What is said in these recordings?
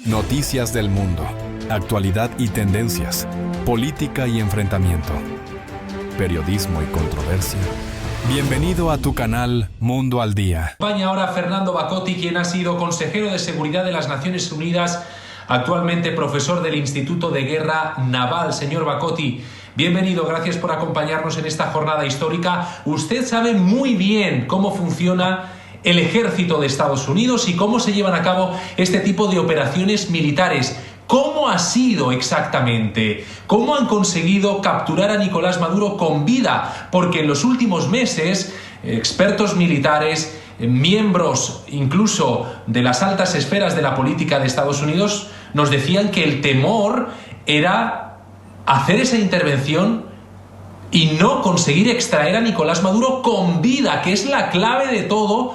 Noticias del mundo, actualidad y tendencias, política y enfrentamiento, periodismo y controversia. Bienvenido a tu canal Mundo al Día. Acompaña ahora Fernando Bacotti, quien ha sido consejero de Seguridad de las Naciones Unidas, actualmente profesor del Instituto de Guerra Naval. Señor Bacotti, bienvenido, gracias por acompañarnos en esta jornada histórica. Usted sabe muy bien cómo funciona el ejército de Estados Unidos y cómo se llevan a cabo este tipo de operaciones militares. ¿Cómo ha sido exactamente? ¿Cómo han conseguido capturar a Nicolás Maduro con vida? Porque en los últimos meses, expertos militares, miembros incluso de las altas esferas de la política de Estados Unidos, nos decían que el temor era hacer esa intervención y no conseguir extraer a Nicolás Maduro con vida, que es la clave de todo,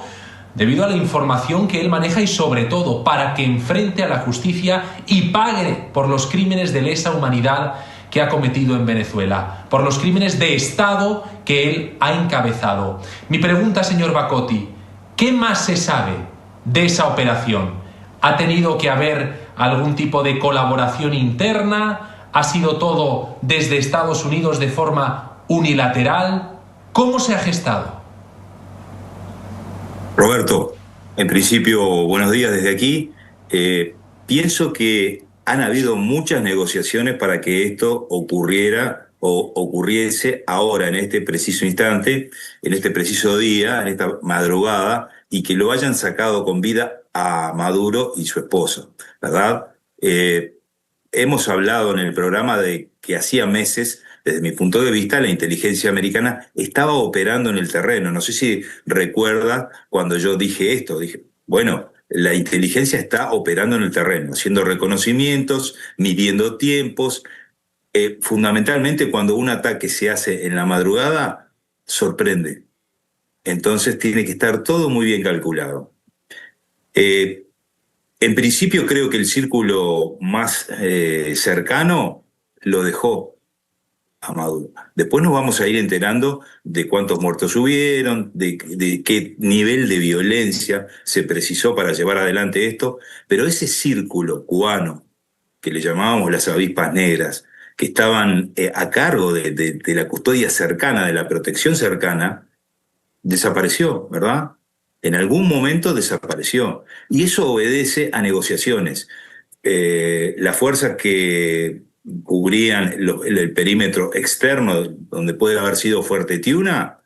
debido a la información que él maneja y sobre todo para que enfrente a la justicia y pague por los crímenes de lesa humanidad que ha cometido en Venezuela, por los crímenes de Estado que él ha encabezado. Mi pregunta, señor Bacotti, ¿qué más se sabe de esa operación? ¿Ha tenido que haber algún tipo de colaboración interna? ¿Ha sido todo desde Estados Unidos de forma unilateral? ¿Cómo se ha gestado? Roberto, en principio, buenos días desde aquí. Pienso que han habido muchas negociaciones para que esto ocurriera o ocurriese ahora, en este preciso instante, en este preciso día, en esta madrugada, y que lo hayan sacado con vida a Maduro y su esposa, ¿verdad? Hemos hablado en el programa de que hacía meses, desde mi punto de vista, la inteligencia americana estaba operando en el terreno. No sé si recuerda cuando yo dije esto. Dije, bueno, la inteligencia está operando en el terreno, haciendo reconocimientos, midiendo tiempos. Fundamentalmente, cuando un ataque se hace en la madrugada, sorprende. Entonces tiene que estar todo muy bien calculado. En principio, creo que el círculo más cercano lo dejó a Maduro. Después nos vamos a ir enterando de cuántos muertos hubieron, de qué nivel de violencia se precisó para llevar adelante esto, pero ese círculo cubano, que le llamábamos las avispas negras, que estaban a cargo de la custodia cercana, de la protección cercana, desapareció, ¿verdad? En algún momento desapareció. Y eso obedece a negociaciones. Las fuerzas que cubrían el perímetro externo, donde puede haber sido Fuerte Tiuna,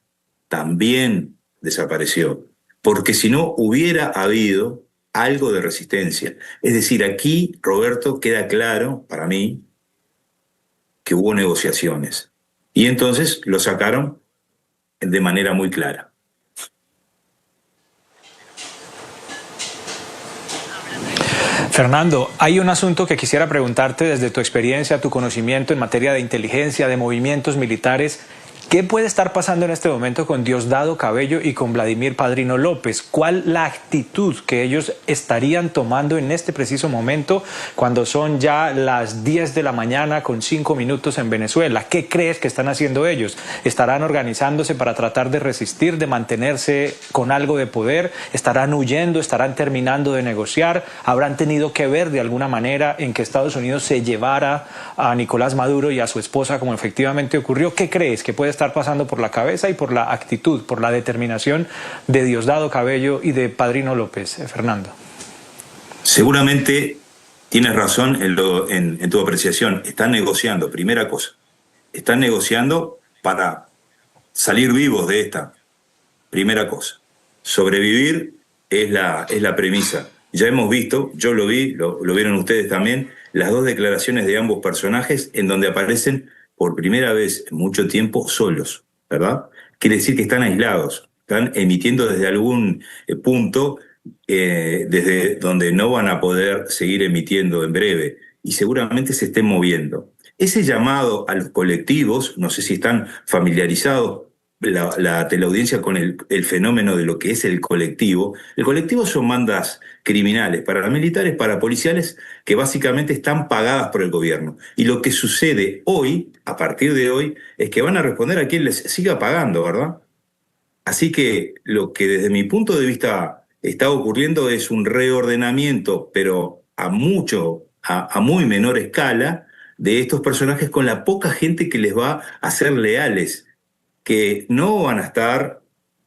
también desapareció. Porque si no, hubiera habido algo de resistencia. Es decir, aquí, Roberto, queda claro, para mí, que hubo negociaciones. Y entonces lo sacaron de manera muy clara. Fernando, hay un asunto que quisiera preguntarte desde tu experiencia, tu conocimiento en materia de inteligencia, de movimientos militares. ¿Qué puede estar pasando en este momento con Diosdado Cabello y con Vladimir Padrino López? ¿Cuál la actitud que ellos estarían tomando en este preciso momento cuando son ya las 10 de la mañana con 5 minutos en Venezuela? ¿Qué crees que están haciendo ellos? ¿Estarán organizándose para tratar de resistir, de mantenerse con algo de poder? ¿Estarán huyendo? ¿Estarán terminando de negociar? ¿Habrán tenido que ver de alguna manera en que Estados Unidos se llevara a Nicolás Maduro y a su esposa como efectivamente ocurrió? ¿Qué crees que puede estar pasando por la cabeza y por la actitud, por la determinación de Diosdado Cabello y de Padrino López, Fernando? Seguramente tienes razón en tu apreciación. Están negociando, primera cosa. Están negociando para salir vivos de esta. Primera cosa. Sobrevivir es la premisa. Ya hemos visto, yo lo vi, lo vieron ustedes también, las dos declaraciones de ambos personajes en donde aparecen por primera vez en mucho tiempo solos, ¿verdad? Quiere decir que están aislados, están emitiendo desde algún punto, desde donde no van a poder seguir emitiendo en breve, y seguramente se estén moviendo. Ese llamado a los colectivos, no sé si están familiarizados la teleaudiencia con el fenómeno de lo que es el colectivo. El colectivo son bandas criminales, paramilitares, parapoliciales, que básicamente están pagadas por el gobierno. Y lo que sucede hoy, a partir de hoy, es que van a responder a quien les siga pagando, ¿verdad? Así que lo que desde mi punto de vista está ocurriendo es un reordenamiento, pero a muy menor escala de estos personajes con la poca gente que les va a ser leales, que no van a estar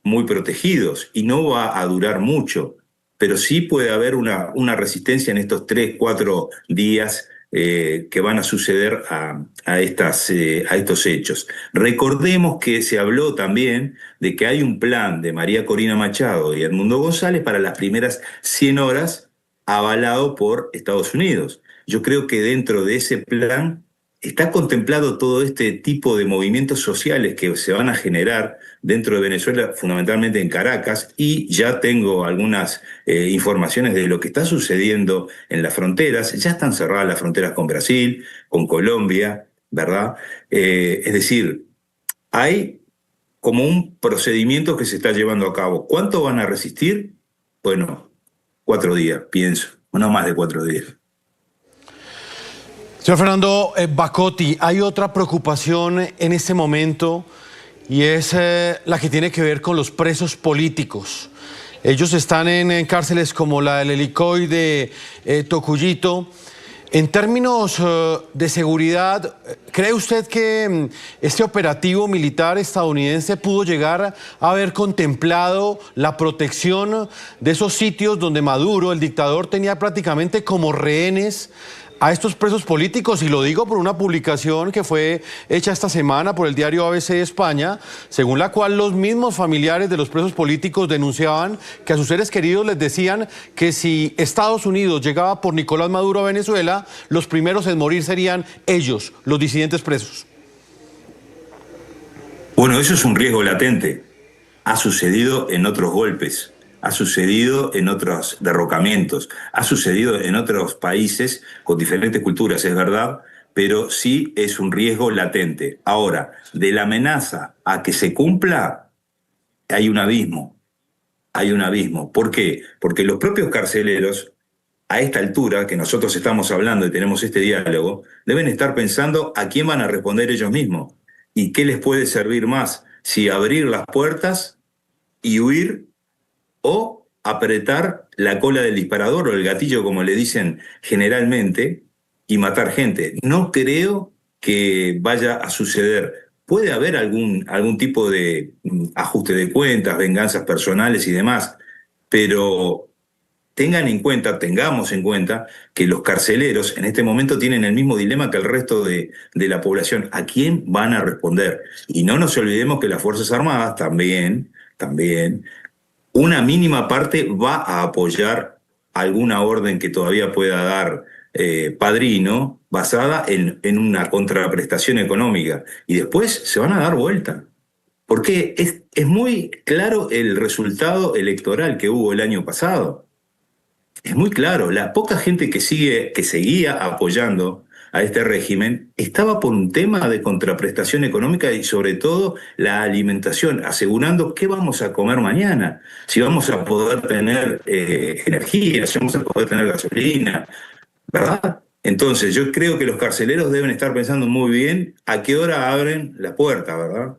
muy protegidos y no va a durar mucho, pero sí puede haber una resistencia en estos 3, 4 días que van a suceder a estos hechos. Recordemos que se habló también de que hay un plan de María Corina Machado y Edmundo González para las primeras 100 horas avalado por Estados Unidos. Yo creo que dentro de ese plan está contemplado todo este tipo de movimientos sociales que se van a generar dentro de Venezuela, fundamentalmente en Caracas, y ya tengo algunas informaciones de lo que está sucediendo en las fronteras. Ya están cerradas las fronteras con Brasil, con Colombia, ¿verdad? Es decir, hay como un procedimiento que se está llevando a cabo. ¿Cuánto van a resistir? Bueno, 4 días, pienso, no más de 4 días. Señor Fernando Bacotti, hay otra preocupación en este momento y es la que tiene que ver con los presos políticos. Ellos están en cárceles como la del Helicoide de Tocuyito. En términos de seguridad, ¿cree usted que este operativo militar estadounidense pudo llegar a haber contemplado la protección de esos sitios donde Maduro, el dictador, tenía prácticamente como rehenes a estos presos políticos? Y lo digo por una publicación que fue hecha esta semana por el diario ABC de España, según la cual los mismos familiares de los presos políticos denunciaban que a sus seres queridos les decían que si Estados Unidos llegaba por Nicolás Maduro a Venezuela, los primeros en morir serían ellos, los disidentes presos. Bueno, eso es un riesgo latente. Ha sucedido en otros golpes. Ha sucedido en otros derrocamientos, ha sucedido en otros países con diferentes culturas, es verdad, pero sí es un riesgo latente. Ahora, de la amenaza a que se cumpla, hay un abismo. Hay un abismo. ¿Por qué? Porque los propios carceleros, a esta altura que nosotros estamos hablando y tenemos este diálogo, deben estar pensando a quién van a responder ellos mismos y qué les puede servir más, si abrir las puertas y huir, o apretar la cola del disparador o el gatillo, como le dicen generalmente, y matar gente. No creo que vaya a suceder. Puede haber algún tipo de ajuste de cuentas, venganzas personales y demás, pero tengamos en cuenta que los carceleros en este momento tienen el mismo dilema que el resto de la población. ¿A quién van a responder? Y no nos olvidemos que las Fuerzas Armadas también, una mínima parte va a apoyar alguna orden que todavía pueda dar Padrino, basada en una contraprestación económica. Y después se van a dar vuelta. Porque es muy claro el resultado electoral que hubo el año pasado. Es muy claro. La poca gente que seguía apoyando a este régimen estaba por un tema de contraprestación económica y sobre todo la alimentación, asegurando qué vamos a comer mañana, si vamos a poder tener energía, si vamos a poder tener gasolina, ¿verdad? Entonces yo creo que los carceleros deben estar pensando muy bien a qué hora abren la puerta, ¿verdad?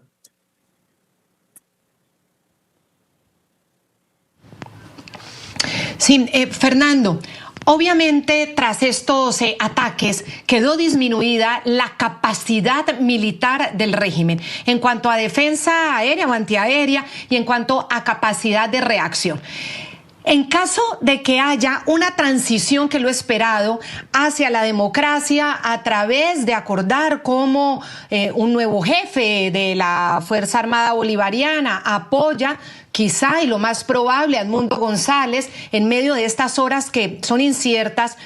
Sí, Fernando, obviamente tras estos ataques quedó disminuida la capacidad militar del régimen en cuanto a defensa aérea o antiaérea y en cuanto a capacidad de reacción. En caso de que haya una transición, que lo esperado, hacia la democracia a través de acordar cómo un nuevo jefe de la Fuerza Armada Bolivariana apoya quizá y lo más probable a Edmundo González en medio de estas horas que son inciertas,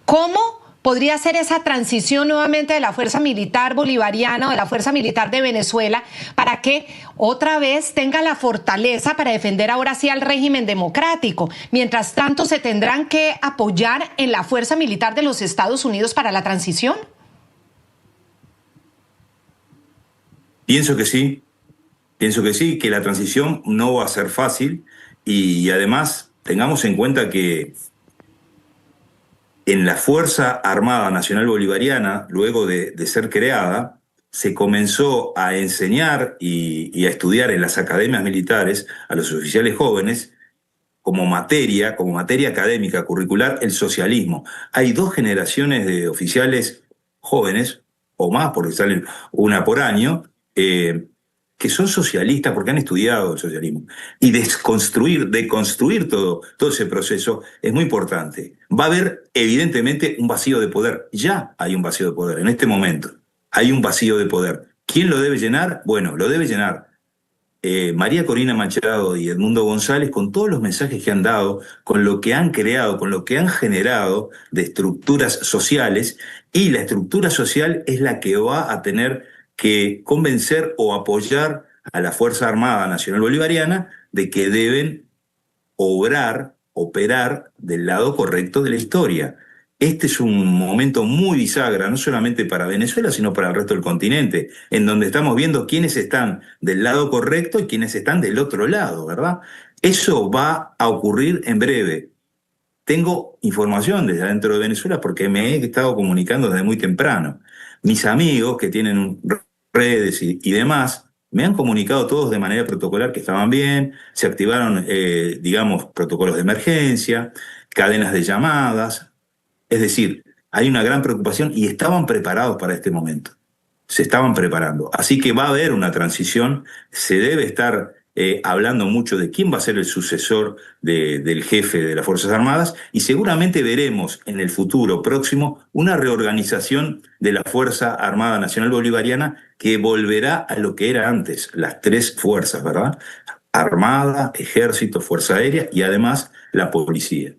¿cómo podría ser esa transición nuevamente de la Fuerza Militar Bolivariana o de la Fuerza Militar de Venezuela para que otra vez tenga la fortaleza para defender ahora sí al régimen democrático? Mientras tanto, ¿se tendrán que apoyar en la Fuerza Militar de los Estados Unidos para la transición? Pienso que sí, que la transición no va a ser fácil y además tengamos en cuenta que en la Fuerza Armada Nacional Bolivariana, luego de ser creada, se comenzó a enseñar y a estudiar en las academias militares a los oficiales jóvenes como materia académica curricular el socialismo. Hay 2 generaciones de oficiales jóvenes, o más, porque salen una por año, que son socialistas porque han estudiado el socialismo. Y deconstruir todo ese proceso es muy importante. Va a haber, evidentemente, un vacío de poder. Ya hay un vacío de poder en este momento. Hay un vacío de poder. ¿Quién lo debe llenar? Bueno, lo debe llenar María Corina Machado y Edmundo González, con todos los mensajes que han dado, con lo que han creado, con lo que han generado de estructuras sociales, y la estructura social es la que va a tener que convencer o apoyar a la Fuerza Armada Nacional Bolivariana de que deben operar del lado correcto de la historia. Este es un momento muy bisagra, no solamente para Venezuela, sino para el resto del continente, en donde estamos viendo quiénes están del lado correcto y quiénes están del otro lado, ¿verdad? Eso va a ocurrir en breve. Tengo información desde adentro de Venezuela porque me he estado comunicando desde muy temprano. Mis amigos que tienen redes y demás me han comunicado todos de manera protocolar que estaban bien, se activaron, protocolos de emergencia, cadenas de llamadas. Es decir, hay una gran preocupación y estaban preparados para este momento. Se estaban preparando. Así que va a haber una transición. Se debe estar hablando mucho de quién va a ser el sucesor del jefe de las Fuerzas Armadas, y seguramente veremos en el futuro próximo una reorganización de la Fuerza Armada Nacional Bolivariana que volverá a lo que era antes, las 3 fuerzas, ¿verdad? Armada, Ejército, Fuerza Aérea y además la policía.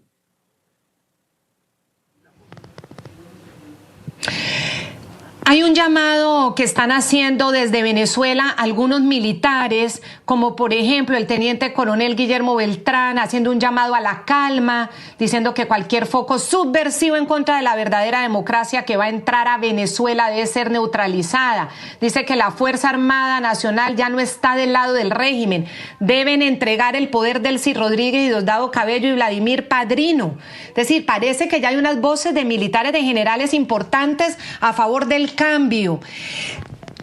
Hay un llamado que están haciendo desde Venezuela algunos militares, como por ejemplo el teniente coronel Guillermo Beltrán, haciendo un llamado a la calma, diciendo que cualquier foco subversivo en contra de la verdadera democracia que va a entrar a Venezuela debe ser neutralizada. Dice que la Fuerza Armada Nacional ya no está del lado del régimen. Deben entregar el poder Delcy Rodríguez y Diosdado Cabello y Vladimir Padrino. Es decir, parece que ya hay unas voces de militares, de generales importantes a favor del cambio.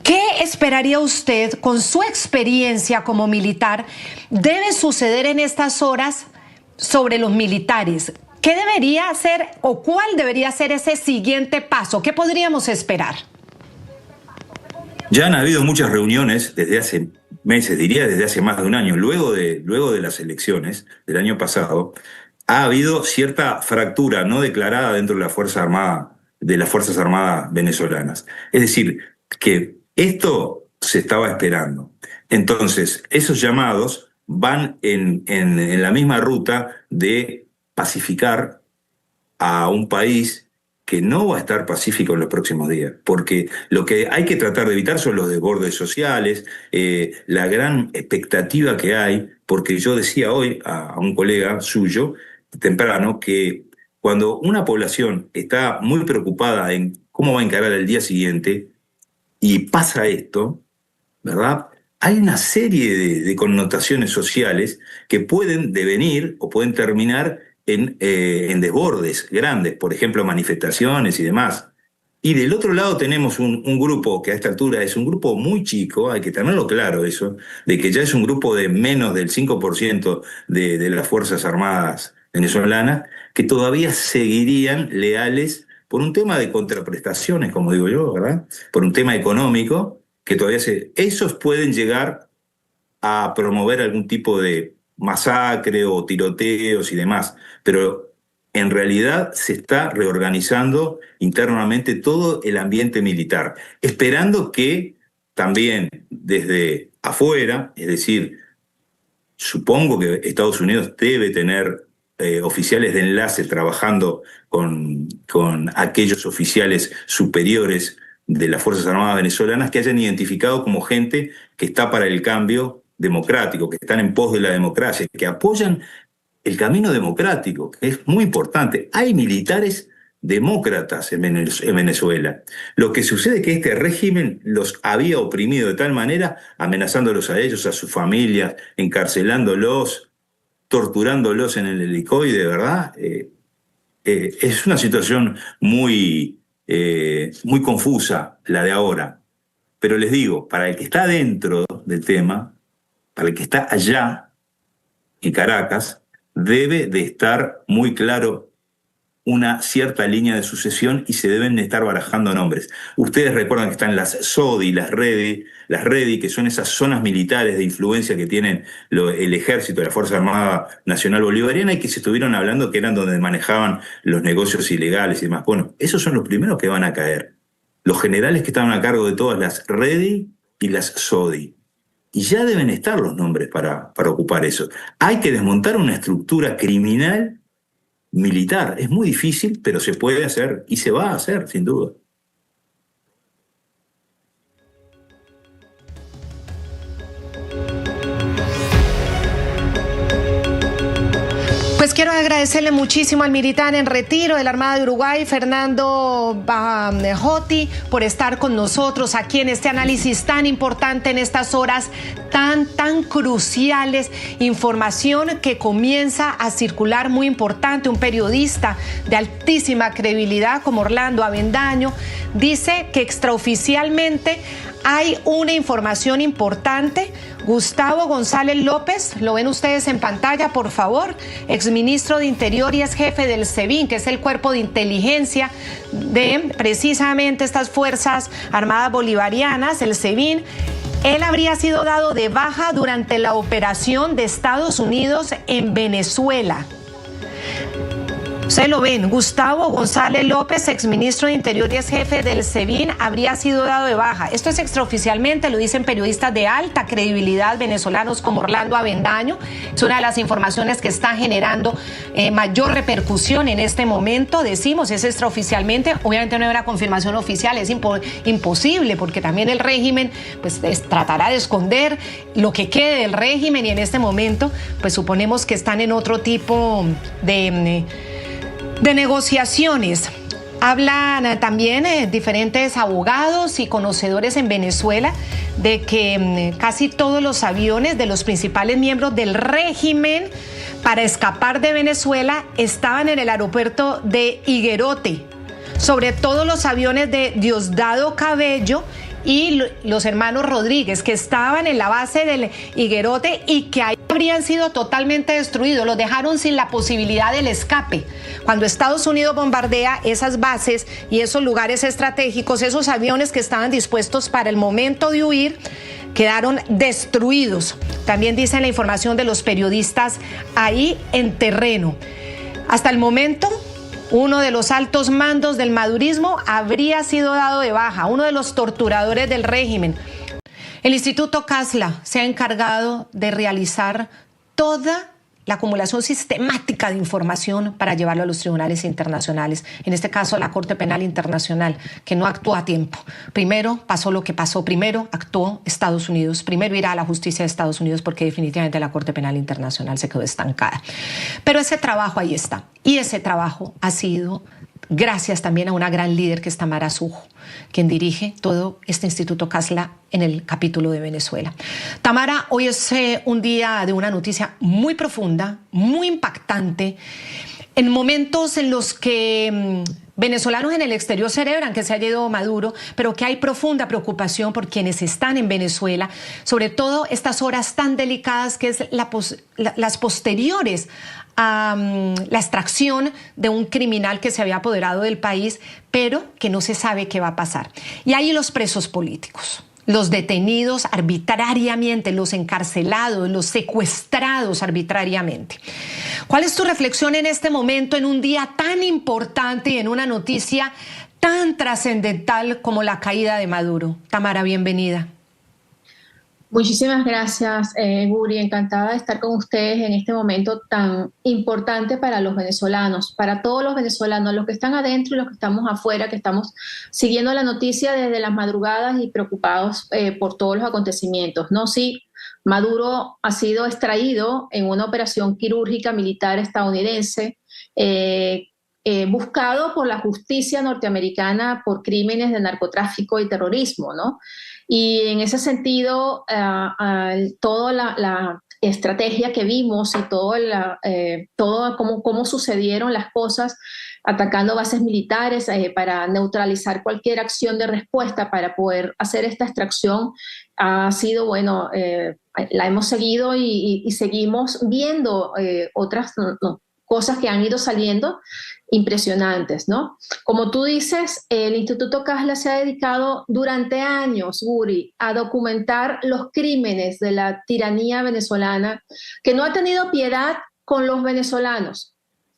¿Qué esperaría usted, con su experiencia como militar, debe suceder en estas horas sobre los militares? ¿Qué debería hacer o cuál debería ser ese siguiente paso? ¿Qué podríamos esperar? Ya han habido muchas reuniones desde hace meses, diría desde hace más de un año. Luego de las elecciones del año pasado, ha habido cierta fractura no declarada dentro de la Fuerza Armada, de las Fuerzas Armadas venezolanas. Es decir, que esto se estaba esperando. Entonces, esos llamados van en la misma ruta de pacificar a un país que no va a estar pacífico en los próximos días, porque lo que hay que tratar de evitar son los desbordes sociales, la gran expectativa que hay, porque yo decía hoy a un colega suyo, temprano, que cuando una población está muy preocupada en cómo va a encarar el día siguiente y pasa esto, ¿verdad? Hay una serie de connotaciones sociales que pueden devenir o pueden terminar en desbordes grandes, por ejemplo, manifestaciones y demás. Y del otro lado tenemos un grupo que a esta altura es un grupo muy chico, hay que tenerlo claro eso, de que ya es un grupo de menos del 5% de las Fuerzas Armadas venezolanas, que todavía seguirían leales por un tema de contraprestaciones, como digo yo, ¿verdad? Por un tema económico, que todavía esos pueden llegar a promover algún tipo de masacre o tiroteos y demás, pero en realidad se está reorganizando internamente todo el ambiente militar, esperando que también desde afuera, es decir, supongo que Estados Unidos debe tener oficiales de enlace trabajando con aquellos oficiales superiores de las Fuerzas Armadas venezolanas que hayan identificado como gente que está para el cambio democrático, que están en pos de la democracia, que apoyan el camino democrático, que es muy importante. Hay militares demócratas en Venezuela. Lo que sucede es que este régimen los había oprimido de tal manera, amenazándolos a ellos, a sus familias, encarcelándolos, torturándolos en el helicoide, ¿verdad? Es una situación muy confusa la de ahora. Pero les digo, para el que está dentro del tema, para el que está allá, en Caracas, debe de estar muy claro una cierta línea de sucesión y se deben de estar barajando nombres. Ustedes recuerdan que están las SODI, las REDI, que son esas zonas militares de influencia que tienen el Ejército, la Fuerza Armada Nacional Bolivariana, y que se estuvieron hablando que eran donde manejaban los negocios ilegales y demás. Bueno, esos son los primeros que van a caer. Los generales que estaban a cargo de todas las REDI y las SODI. Y ya deben estar los nombres para ocupar eso. Hay que desmontar una estructura criminal militar. Es muy difícil, pero se puede hacer y se va a hacer, sin duda. Pues quiero agradecerle muchísimo al militar en retiro de la Armada de Uruguay, Fernando Bacotti, por estar con nosotros aquí en este análisis tan importante en estas horas tan cruciales. Información que comienza a circular muy importante. Un periodista de altísima credibilidad como Orlando Avendaño dice que extraoficialmente hay una información importante. Gustavo González López, lo ven ustedes en pantalla, por favor, exministro de Interior y ex jefe del SEBIN, que es el cuerpo de inteligencia de precisamente estas Fuerzas Armadas Bolivarianas, el SEBIN. Él habría sido dado de baja durante la operación de Estados Unidos en Venezuela. Ustedes lo ven, Gustavo González López, exministro de Interior y ex jefe del SEBIN, habría sido dado de baja. Esto es extraoficialmente, lo dicen periodistas de alta credibilidad venezolanos como Orlando Avendaño. Es una de las informaciones que está generando mayor repercusión en este momento. Decimos, es extraoficialmente, obviamente no hay una confirmación oficial, es imposible, porque también el régimen pues tratará de esconder lo que quede del régimen, y en este momento pues suponemos que están en otro tipo de negociaciones. Hablan también diferentes abogados y conocedores en Venezuela de que casi todos los aviones de los principales miembros del régimen para escapar de Venezuela estaban en el aeropuerto de Higuerote, sobre todo los aviones de Diosdado Cabello y los hermanos Rodríguez, que estaban en la base del Higuerote y que ahí habrían sido totalmente destruidos. Los dejaron sin la posibilidad del escape. Cuando Estados Unidos bombardea esas bases y esos lugares estratégicos, esos aviones que estaban dispuestos para el momento de huir quedaron destruidos. También dicen la información de los periodistas ahí en terreno. Hasta el momento, uno de los altos mandos del madurismo habría sido dado de baja, uno de los torturadores del régimen. El Instituto Casla se ha encargado de realizar toda la acumulación sistemática de información para llevarlo a los tribunales internacionales, en este caso a la Corte Penal Internacional, que no actuó a tiempo. Primero pasó lo que pasó, primero actuó Estados Unidos, primero irá a la justicia de Estados Unidos, porque definitivamente la Corte Penal Internacional se quedó estancada. Pero ese trabajo ahí está, y ese trabajo ha sido gracias también a una gran líder que es Tamara Sujo, quien dirige todo este Instituto Casla en el capítulo de Venezuela. Tamara, hoy es un día de una noticia muy profunda, muy impactante, en momentos en los que venezolanos en el exterior celebran que se haya ido Maduro, pero que hay profunda preocupación por quienes están en Venezuela, sobre todo estas horas tan delicadas que es las posteriores a la extracción de un criminal que se había apoderado del país, pero que no se sabe qué va a pasar. Y ahí los presos políticos, los detenidos arbitrariamente, los encarcelados, los secuestrados arbitrariamente. ¿Cuál es tu reflexión en este momento, en un día tan importante y en una noticia tan trascendental como la caída de Maduro? Tamara, bienvenida. Muchísimas gracias, Guri. Encantada de estar con ustedes en este momento tan importante para los venezolanos, para todos los venezolanos, los que están adentro y los que estamos afuera, que estamos siguiendo la noticia desde las madrugadas y preocupados por todos los acontecimientos, ¿no? Sí, Maduro ha sido extraído en una operación quirúrgica militar estadounidense, buscado por la justicia norteamericana por crímenes de narcotráfico y terrorismo, ¿no? Y en ese sentido, toda estrategia que vimos y todo cómo sucedieron las cosas, atacando bases militares para neutralizar cualquier acción de respuesta para poder hacer esta extracción, ha sido, bueno, la hemos seguido y seguimos viendo otras cosas que han ido saliendo impresionantes, ¿no? Como tú dices, el Instituto Casla se ha dedicado durante años, Guri, a documentar los crímenes de la tiranía venezolana, que no ha tenido piedad con los venezolanos,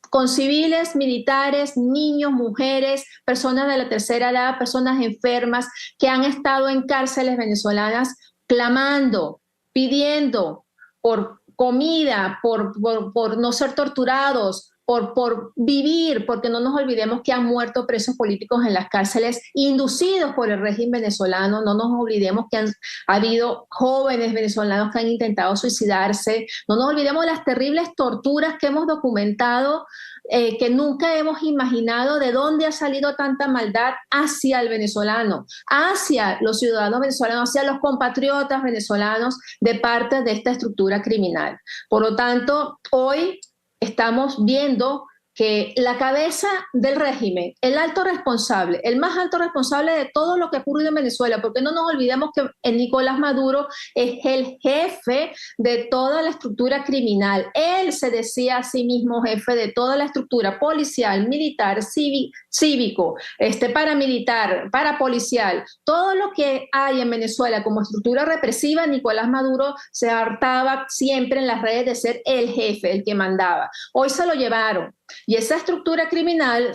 con civiles, militares, niños, mujeres, personas de la tercera edad, personas enfermas que han estado en cárceles venezolanas clamando, pidiendo por comida, por no ser torturados, por vivir, porque no nos olvidemos que han muerto presos políticos en las cárceles inducidos por el régimen venezolano. No nos olvidemos que ha habido jóvenes venezolanos que han intentado suicidarse. No nos olvidemos de las terribles torturas que hemos documentado, que nunca hemos imaginado de dónde ha salido tanta maldad hacia el venezolano, hacia los ciudadanos venezolanos, hacia los compatriotas venezolanos de parte de esta estructura criminal. Por lo tanto, hoy estamos viendo que la cabeza del régimen, el alto responsable, el más alto responsable de todo lo que ocurre en Venezuela, porque no nos olvidemos que Nicolás Maduro es el jefe de toda la estructura criminal. Él se decía a sí mismo jefe de toda la estructura policial, militar, cívico, paramilitar, parapolicial. Todo lo que hay en Venezuela como estructura represiva, Nicolás Maduro se hartaba siempre en las redes de ser el jefe, el que mandaba. Hoy se lo llevaron. Y esa estructura criminal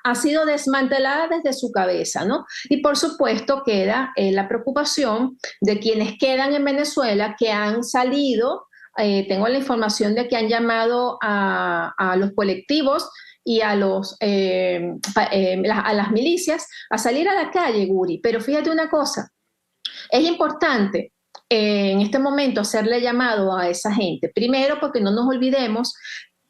ha sido desmantelada desde su cabeza, ¿no? Y por supuesto queda la preocupación de quienes quedan en Venezuela, que han salido, tengo la información de que han llamado a los colectivos y a las milicias a salir a la calle, Guri. Pero fíjate una cosa, es importante en este momento hacerle llamado a esa gente. Primero, porque no nos olvidemos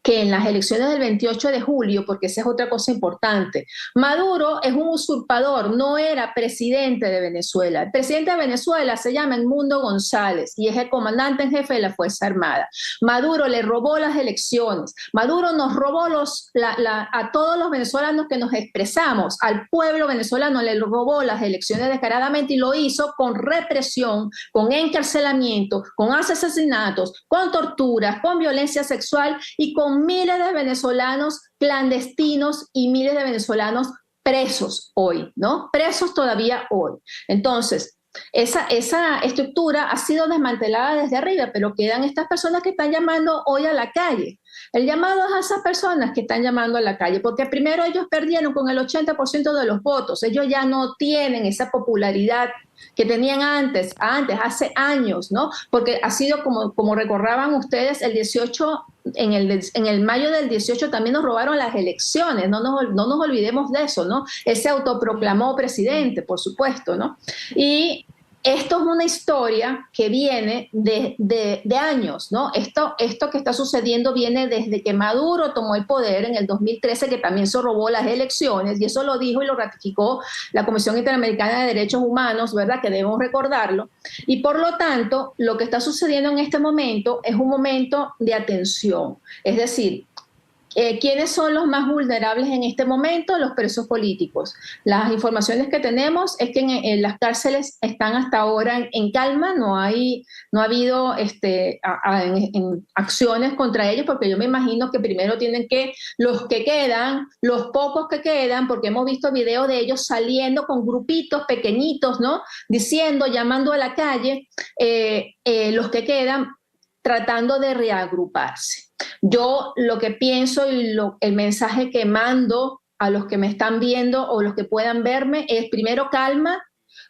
que en las elecciones del 28 de julio, porque esa es otra cosa importante, Maduro es un usurpador, no era presidente de Venezuela. El presidente de Venezuela se llama Edmundo González y es el comandante en jefe de la Fuerza Armada. Maduro le robó las elecciones, Maduro nos robó a todos los venezolanos que nos expresamos, al pueblo venezolano le robó las elecciones descaradamente y lo hizo con represión, con encarcelamiento, con asesinatos, con torturas, con violencia sexual y con miles de venezolanos clandestinos y miles de venezolanos presos hoy, ¿no? Presos todavía hoy. Entonces, esa estructura ha sido desmantelada desde arriba, pero quedan estas personas que están llamando hoy a la calle. El llamado es a esas personas que están llamando a la calle, porque primero ellos perdieron con el 80% de los votos. Ellos ya no tienen esa popularidad que tenían antes, hace años, ¿no? Porque ha sido como recordaban ustedes, el 18, en el mayo del 18 también nos robaron las elecciones, no nos olvidemos de eso, ¿no? Él se autoproclamó presidente, por supuesto, ¿no? Y esto es una historia que viene de años, ¿no? Esto que está sucediendo viene desde que Maduro tomó el poder en el 2013, que también se robó las elecciones, y eso lo dijo y lo ratificó la Comisión Interamericana de Derechos Humanos, ¿verdad? Que debemos recordarlo. Y por lo tanto, lo que está sucediendo en este momento es un momento de atención. Es decir, ¿quiénes son los más vulnerables en este momento? Los presos políticos. Las informaciones que tenemos es que en las cárceles están hasta ahora en calma, no ha habido acciones contra ellos, porque yo me imagino que primero tienen que, los pocos que quedan, porque hemos visto videos de ellos saliendo con grupitos pequeñitos, ¿no? Diciendo, llamando a la calle, los que quedan tratando de reagruparse. Yo lo que pienso y el mensaje que mando a los que me están viendo o los que puedan verme es primero calma,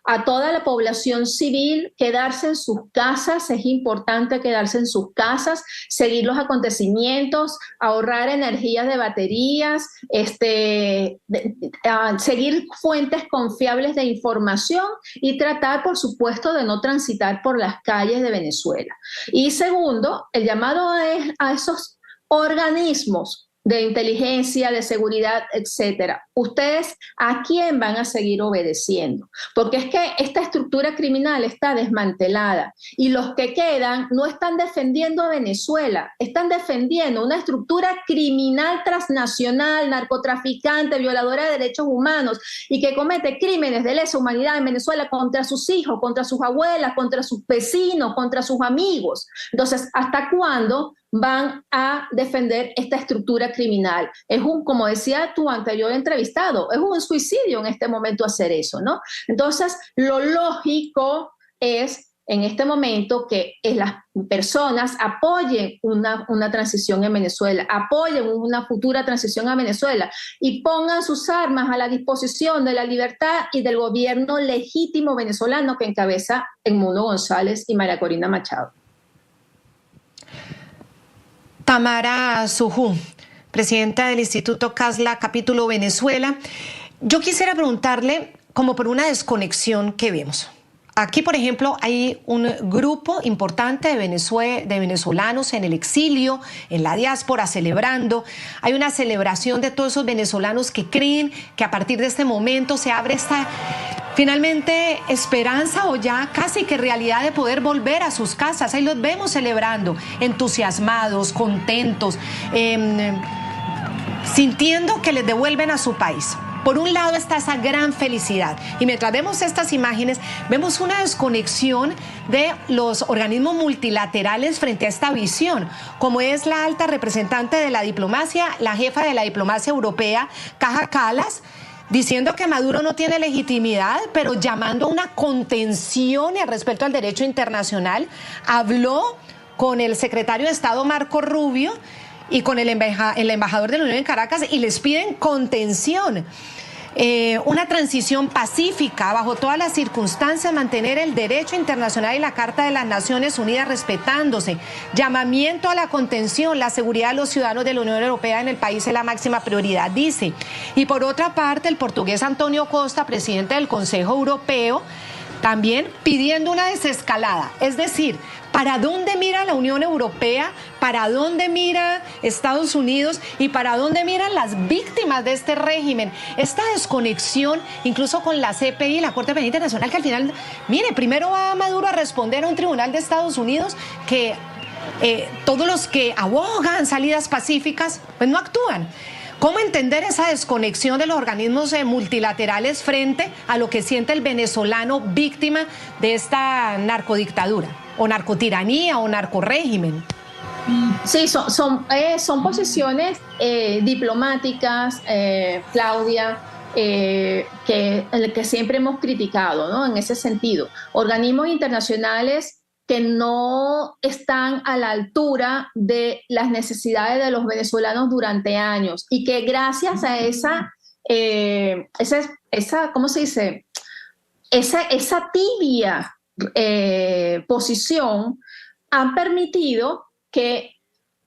a toda la población civil, quedarse en sus casas, es importante quedarse en sus casas, seguir los acontecimientos, ahorrar energías de baterías, seguir fuentes confiables de información y tratar, por supuesto, de no transitar por las calles de Venezuela. Y segundo, el llamado es a esos organismos de inteligencia, de seguridad, etcétera. ¿Ustedes a quién van a seguir obedeciendo? Porque es que esta estructura criminal está desmantelada y los que quedan no están defendiendo a Venezuela, están defendiendo una estructura criminal transnacional, narcotraficante, violadora de derechos humanos y que comete crímenes de lesa humanidad en Venezuela contra sus hijos, contra sus abuelas, contra sus vecinos, contra sus amigos. Entonces, ¿hasta cuándo van a defender esta estructura criminal? Es como decía tu anterior entrevistado, es un suicidio en este momento hacer eso, ¿no? Entonces, lo lógico es en este momento que las personas apoyen una transición en Venezuela, apoyen una futura transición a Venezuela y pongan sus armas a la disposición de la libertad y del gobierno legítimo venezolano que encabeza Edmundo González y María Corina Machado. Tamara Sujú, presidenta del Instituto CASLA, capítulo Venezuela. Yo quisiera preguntarle, como por una desconexión que vemos. Aquí, por ejemplo, hay un grupo importante de venezolanos en el exilio, en la diáspora, celebrando. Hay una celebración de todos esos venezolanos que creen que a partir de este momento se abre esta, finalmente, esperanza o ya casi que realidad de poder volver a sus casas. Ahí los vemos celebrando, entusiasmados, contentos, sintiendo que les devuelven a su país. Por un lado está esa gran felicidad y mientras vemos estas imágenes vemos una desconexión de los organismos multilaterales frente a esta visión, como es la alta representante de la diplomacia, la jefa de la diplomacia europea, Kaja Kallas, diciendo que Maduro no tiene legitimidad, pero llamando a una contención y al respeto al derecho internacional. Habló con el secretario de Estado Marco Rubio y con el embajador de la Unión en Caracas y les piden contención. Una transición pacífica bajo todas las circunstancias, mantener el derecho internacional y la Carta de las Naciones Unidas respetándose, llamamiento a la contención, la seguridad de los ciudadanos de la Unión Europea en el país es la máxima prioridad, dice. Y por otra parte, el portugués Antonio Costa, presidente del Consejo Europeo, también pidiendo una desescalada, es decir, ¿para dónde mira la Unión Europea? ¿Para dónde mira Estados Unidos? ¿Y para dónde miran las víctimas de este régimen? Esta desconexión, incluso con la CPI, la Corte Penal Internacional, que al final, mire, primero va Maduro a responder a un tribunal de Estados Unidos que todos los que abogan salidas pacíficas, pues no actúan. ¿Cómo entender esa desconexión de los organismos multilaterales frente a lo que siente el venezolano víctima de esta narcodictadura, o narcotiranía, o narcorrégimen? Sí, son posiciones diplomáticas, Claudia, que siempre hemos criticado, ¿no? En ese sentido, organismos internacionales que no están a la altura de las necesidades de los venezolanos durante años y que gracias a esa ¿cómo se dice? Esa tibia posición han permitido que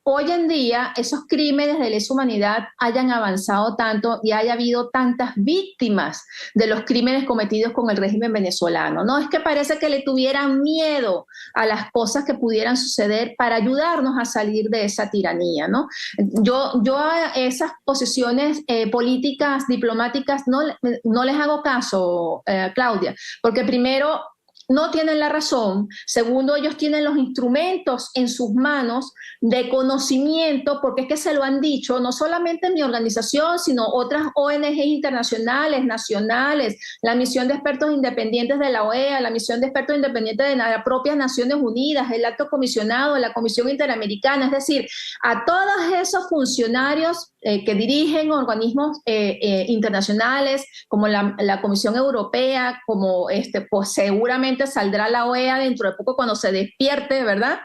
hoy en día esos crímenes de lesa humanidad hayan avanzado tanto y haya habido tantas víctimas de los crímenes cometidos con el régimen venezolano. No es que parece que le tuvieran miedo a las cosas que pudieran suceder para ayudarnos a salir de esa tiranía, ¿no? Yo a esas posiciones políticas, diplomáticas, no les hago caso, Claudia, porque primero, no tienen la razón. Segundo, ellos tienen los instrumentos en sus manos de conocimiento, porque es que se lo han dicho, no solamente mi organización, sino otras ONG internacionales, nacionales, la misión de expertos independientes de la OEA, la misión de expertos independientes de las propias Naciones Unidas, el alto comisionado, la Comisión Interamericana, es decir, a todos esos funcionarios que dirigen organismos internacionales, como la Comisión Europea, como pues seguramente saldrá la OEA dentro de poco cuando se despierte, ¿verdad?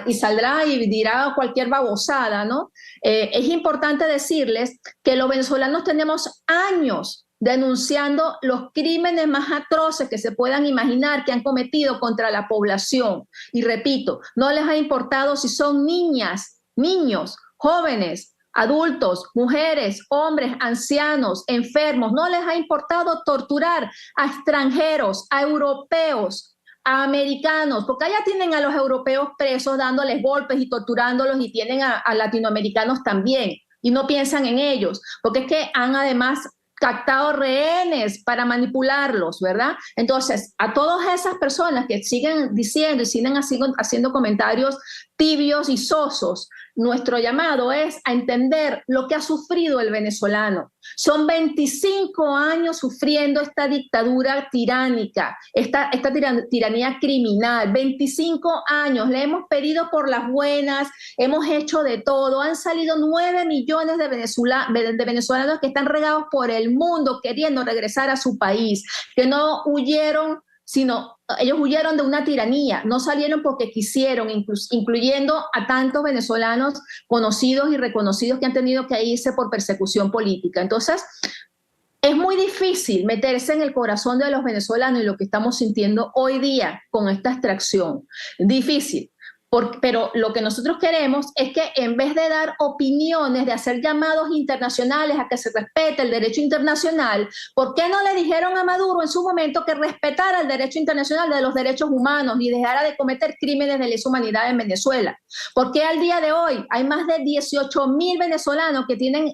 Y saldrá y dirá cualquier babosada, ¿no? Es importante decirles que los venezolanos tenemos años denunciando los crímenes más atroces que se puedan imaginar que han cometido contra la población. Y repito, no les ha importado si son niñas, niños, jóvenes, adultos, mujeres, hombres, ancianos, enfermos. No les ha importado torturar a extranjeros, a europeos, a americanos, porque allá tienen a los europeos presos dándoles golpes y torturándolos y tienen a latinoamericanos también. y no piensan en ellos, porque es que han además captado rehenes para manipularlos, ¿verdad? Entonces, a todas esas personas que siguen diciendo y siguen haciendo comentarios tibios y sosos, nuestro llamado es a entender lo que ha sufrido el venezolano. Son 25 años sufriendo esta dictadura tiránica, esta tiranía criminal. 25 años, le hemos pedido por las buenas, hemos hecho de todo. Han salido 9 millones de venezolanos que están regados por el mundo queriendo regresar a su país, que no huyeron, sino ellos huyeron de una tiranía, no salieron porque quisieron, incluyendo a tantos venezolanos conocidos y reconocidos que han tenido que irse por persecución política. Entonces, es muy difícil meterse en el corazón de los venezolanos y lo que estamos sintiendo hoy día con esta extracción. Difícil. Pero lo que nosotros queremos es que en vez de dar opiniones, de hacer llamados internacionales a que se respete el derecho internacional, ¿por qué no le dijeron a Maduro en su momento que respetara el derecho internacional de los derechos humanos y dejara de cometer crímenes de lesa humanidad en Venezuela? ¿Por qué al día de hoy hay más de 18.000 venezolanos que tienen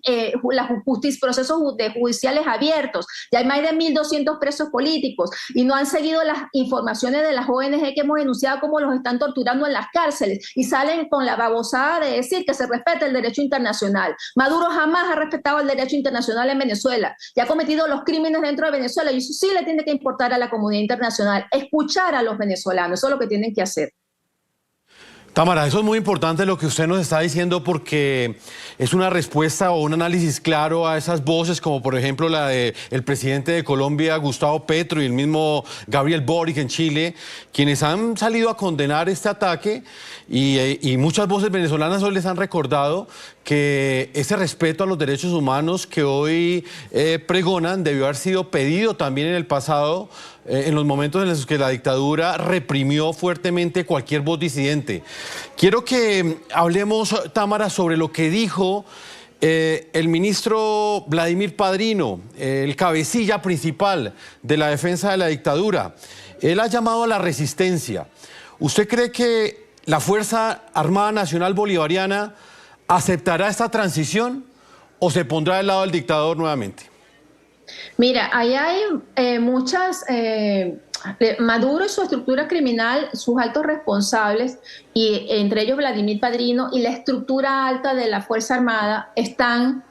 procesos judiciales abiertos? Ya hay más de 1.200 presos políticos y no han seguido las informaciones de las ONG que hemos denunciado cómo los están torturando en las cárceles y salen con la babosada de decir que se respeta el derecho internacional. Maduro jamás ha respetado el derecho internacional en Venezuela y ha cometido los crímenes dentro de Venezuela, y eso sí le tiene que importar a la comunidad internacional, escuchar a los venezolanos, eso es lo que tienen que hacer. Támara, eso es muy importante lo que usted nos está diciendo, porque es una respuesta o un análisis claro a esas voces, como por ejemplo la del presidente de Colombia, Gustavo Petro, y el mismo Gabriel Boric en Chile, quienes han salido a condenar este ataque, y muchas voces venezolanas hoy les han recordado que ese respeto a los derechos humanos que hoy pregonan debió haber sido pedido también en el pasado, en los momentos en los que la dictadura reprimió fuertemente cualquier voz disidente. Quiero que hablemos, Támara, sobre lo que dijo el ministro Vladimir Padrino, el cabecilla principal de la defensa de la dictadura. Él ha llamado a la resistencia. ¿Usted cree que la Fuerza Armada Nacional Bolivariana aceptará esta transición o se pondrá del lado del dictador nuevamente? Mira, ahí hay muchas, Maduro y su estructura criminal, sus altos responsables, y entre ellos Vladimir Padrino, y la estructura alta de la Fuerza Armada están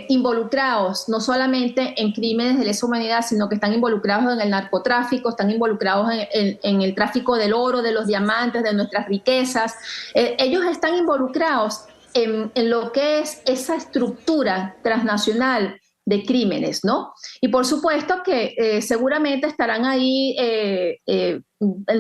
involucrados no solamente en crímenes de lesa humanidad, sino que están involucrados en el narcotráfico, están involucrados en el tráfico del oro, de los diamantes, de nuestras riquezas. Ellos están involucrados en lo que es esa estructura transnacional de crímenes, ¿no? Y por supuesto que seguramente estarán ahí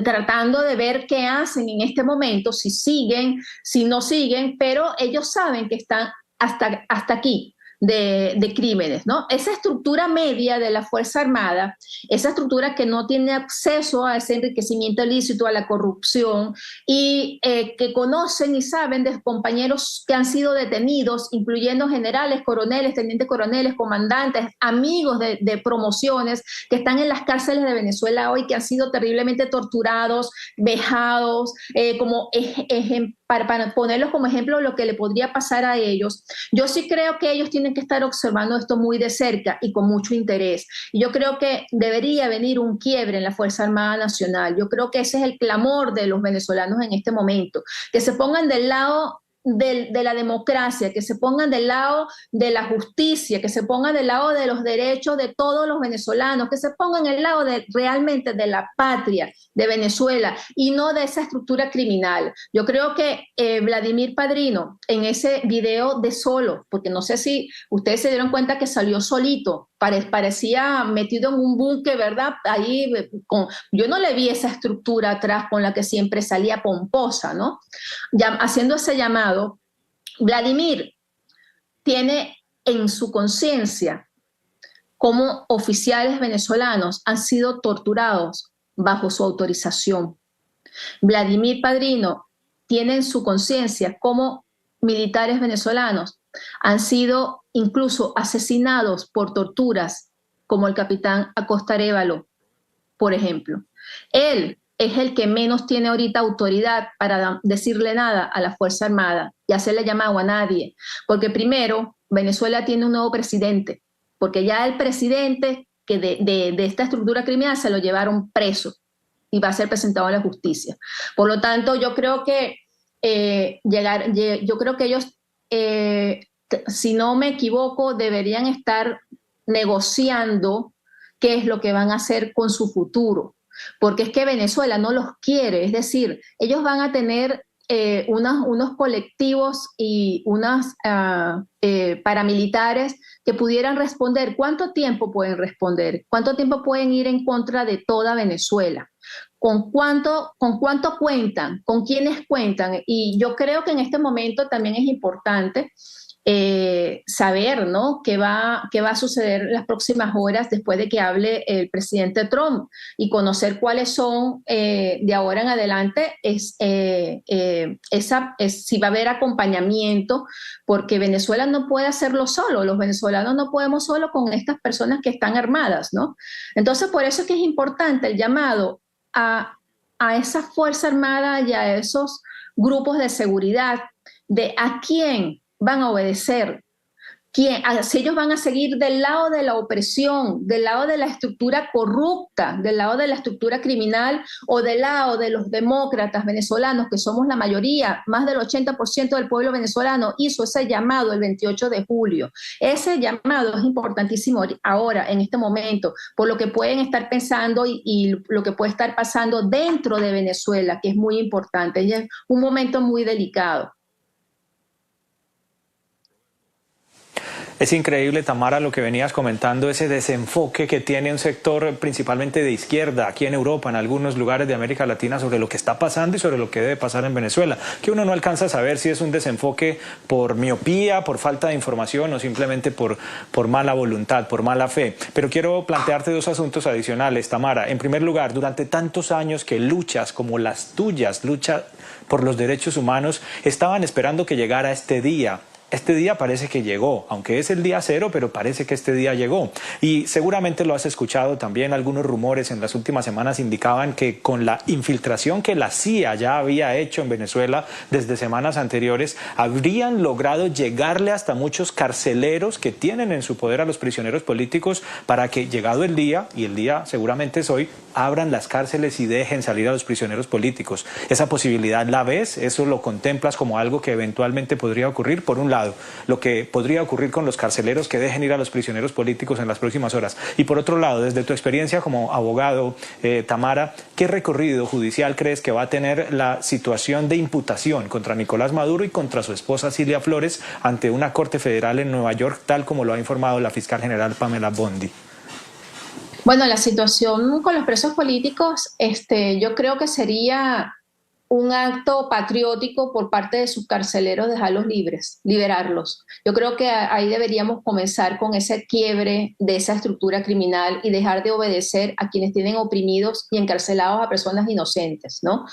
tratando de ver qué hacen en este momento, si siguen, si no siguen, pero ellos saben que están hasta aquí de crímenes, ¿no? Esa estructura media de la Fuerza Armada, esa estructura que no tiene acceso a ese enriquecimiento ilícito, a la corrupción, y que conocen y saben de compañeros que han sido detenidos, incluyendo generales, coroneles, tenientes coroneles, comandantes, amigos de promociones, que están en las cárceles de Venezuela hoy, que han sido terriblemente torturados, vejados, para ponerlos como ejemplo de lo que le podría pasar a ellos. Yo sí creo que ellos tienen que estar observando esto muy de cerca y con mucho interés. Y yo creo que debería venir un quiebre en la Fuerza Armada Nacional. Yo creo que ese es el clamor de los venezolanos en este momento, que se pongan del lado de la democracia, que se pongan del lado de la justicia, que se pongan del lado de los derechos de todos los venezolanos, que se pongan del lado realmente de la patria de Venezuela y no de esa estructura criminal. Yo creo que Vladimir Padrino, en ese video de solo, porque no sé si ustedes se dieron cuenta que salió solito, parecía metido en un búnker, ¿verdad? Ahí, yo no le vi esa estructura atrás con la que siempre salía pomposa, ¿no? Ya, haciendo ese llamado, Vladimir tiene en su conciencia cómo oficiales venezolanos han sido torturados bajo su autorización. Vladimir Padrino tiene en su conciencia cómo militares venezolanos han sido incluso asesinados por torturas, como el capitán Acosta Arévalo, por ejemplo. Él es el que menos tiene ahorita autoridad para decirle nada a la Fuerza Armada y hacerle llamado a nadie. Porque primero, Venezuela tiene un nuevo presidente, porque ya el presidente que de esta estructura criminal se lo llevaron preso y va a ser presentado a la justicia. Por lo tanto, yo creo que ellos, si no me equivoco, deberían estar negociando qué es lo que van a hacer con su futuro, porque es que Venezuela no los quiere, es decir, ellos van a tener unos colectivos y unas paramilitares que pudieran responder. ¿Cuánto tiempo pueden responder? ¿Cuánto tiempo pueden ir en contra de toda Venezuela? ¿Con cuánto cuentan? ¿Con quiénes cuentan? Y yo creo que en este momento también es importante saber, ¿no?, qué va a suceder en las próximas horas después de que hable el presidente Trump, y conocer cuáles son de ahora en adelante si va a haber acompañamiento, porque Venezuela no puede hacerlo solo, los venezolanos no podemos solo con estas personas que están armadas, ¿no? Entonces, por eso es que es importante el llamado a esa Fuerza Armada y a esos grupos de seguridad, de a quién van a obedecer, si ellos van a seguir del lado de la opresión, del lado de la estructura corrupta, del lado de la estructura criminal, o del lado de los demócratas venezolanos, que somos la mayoría. Más del 80% del pueblo venezolano hizo ese llamado el 28 de julio. Ese llamado es importantísimo ahora, en este momento, por lo que pueden estar pensando y lo que puede estar pasando dentro de Venezuela, que es muy importante, y es un momento muy delicado. Es increíble, Tamara, lo que venías comentando, ese desenfoque que tiene un sector principalmente de izquierda aquí en Europa, en algunos lugares de América Latina, sobre lo que está pasando y sobre lo que debe pasar en Venezuela, que uno no alcanza a saber si es un desenfoque por miopía, por falta de información o simplemente por mala voluntad, por mala fe. Pero quiero plantearte dos asuntos adicionales, Tamara. En primer lugar, durante tantos años que luchas como las tuyas, luchas por los derechos humanos, estaban esperando que llegara este día. Este día parece que llegó, aunque es el día cero, pero parece que este día llegó. Y seguramente lo has escuchado también, algunos rumores en las últimas semanas indicaban que con la infiltración que la CIA ya había hecho en Venezuela desde semanas anteriores, habrían logrado llegarle hasta muchos carceleros que tienen en su poder a los prisioneros políticos, para que, llegado el día, y el día seguramente es hoy, abran las cárceles y dejen salir a los prisioneros políticos. ¿Esa posibilidad la ves? ¿Eso lo contemplas como algo que eventualmente podría ocurrir? Por un lado, lo que podría ocurrir con los carceleros que dejen ir a los prisioneros políticos en las próximas horas. Y por otro lado, desde tu experiencia como abogado, Tamara, ¿qué recorrido judicial crees que va a tener la situación de imputación contra Nicolás Maduro y contra su esposa Cilia Flores ante una corte federal en Nueva York, tal como lo ha informado la fiscal general Pamela Bondi? Bueno, la situación con los presos políticos, yo creo que sería un acto patriótico por parte de sus carceleros, dejarlos libres, liberarlos. Yo creo que ahí deberíamos comenzar con ese quiebre de esa estructura criminal y dejar de obedecer a quienes tienen oprimidos y encarcelados a personas inocentes, ¿no?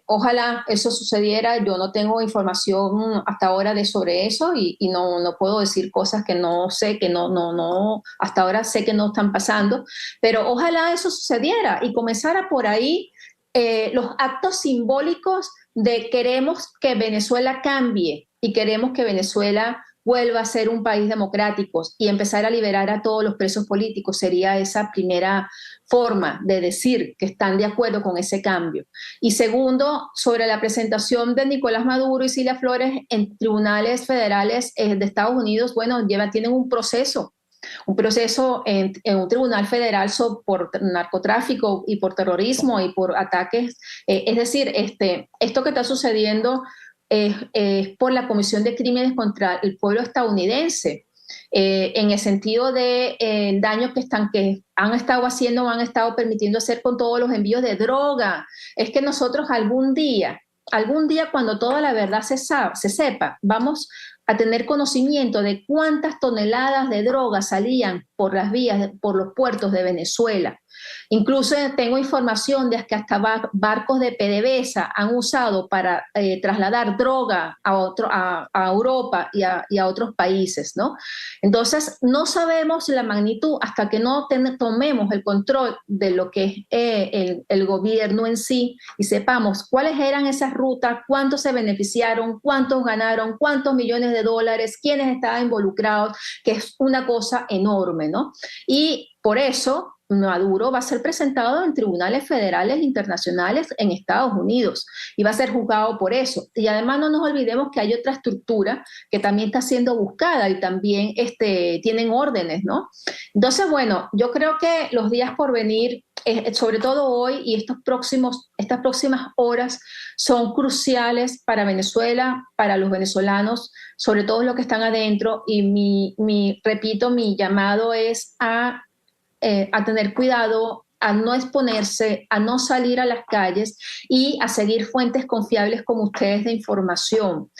Ojalá eso sucediera. Yo no tengo información hasta ahora sobre eso y no puedo decir cosas que no sé, que no hasta ahora sé que no están pasando, pero ojalá eso sucediera y comenzara por ahí. Los actos simbólicos de queremos que Venezuela cambie y queremos que Venezuela vuelva a ser un país democrático y empezar a liberar a todos los presos políticos, sería esa primera forma de decir que están de acuerdo con ese cambio. Y segundo, sobre la presentación de Nicolás Maduro y Cilia Flores en tribunales federales de Estados Unidos, bueno, tienen un proceso en un tribunal federal por narcotráfico y por terrorismo y por ataques. Es decir, esto que está sucediendo es por la Comisión de Crímenes contra el pueblo estadounidense, en el sentido de daño que han estado haciendo o han estado permitiendo hacer con todos los envíos de droga. Es que nosotros algún día, cuando toda la verdad se sepa, vamos a tener conocimiento de cuántas toneladas de droga salían por las vías, por los puertos de Venezuela. Incluso tengo información de que hasta barcos de PDVSA han usado para trasladar droga a Europa y a otros países, ¿no? Entonces, no sabemos la magnitud hasta que no tomemos el control de lo que es el gobierno en sí y sepamos cuáles eran esas rutas, cuántos se beneficiaron, cuántos ganaron, cuántos millones de dólares, quiénes estaban involucrados, que es una cosa enorme, ¿no? Y por eso Maduro va a ser presentado en tribunales federales e internacionales en Estados Unidos y va a ser juzgado por eso. Y además no nos olvidemos que hay otra estructura que también está siendo buscada y también tienen órdenes, ¿no? Entonces, bueno, yo creo que los días por venir, sobre todo hoy y estas próximas horas, son cruciales para Venezuela, para los venezolanos, sobre todo los que están adentro. Y repito, mi llamado es a tener cuidado, a no exponerse, a no salir a las calles y a seguir fuentes confiables como ustedes de información.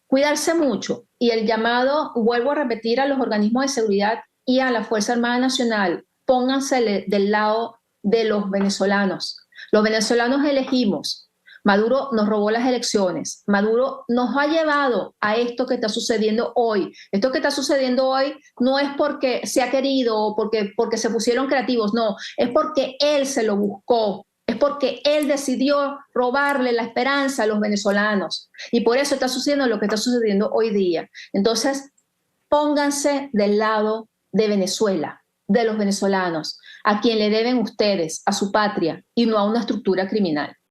Cuidarse mucho. Y el llamado, vuelvo a repetir, a los organismos de seguridad y a la Fuerza Armada Nacional, pónganse del lado de los venezolanos. Los venezolanos elegimos. Maduro nos robó las elecciones. Maduro nos ha llevado a esto que está sucediendo hoy. Esto que está sucediendo hoy no es porque se ha querido o porque se pusieron creativos, no. Es porque él se lo buscó. Es porque él decidió robarle la esperanza a los venezolanos. Y por eso está sucediendo lo que está sucediendo hoy día. Entonces, pónganse del lado de Venezuela, de los venezolanos, a quien le deben ustedes, a su patria, y no a una estructura criminal.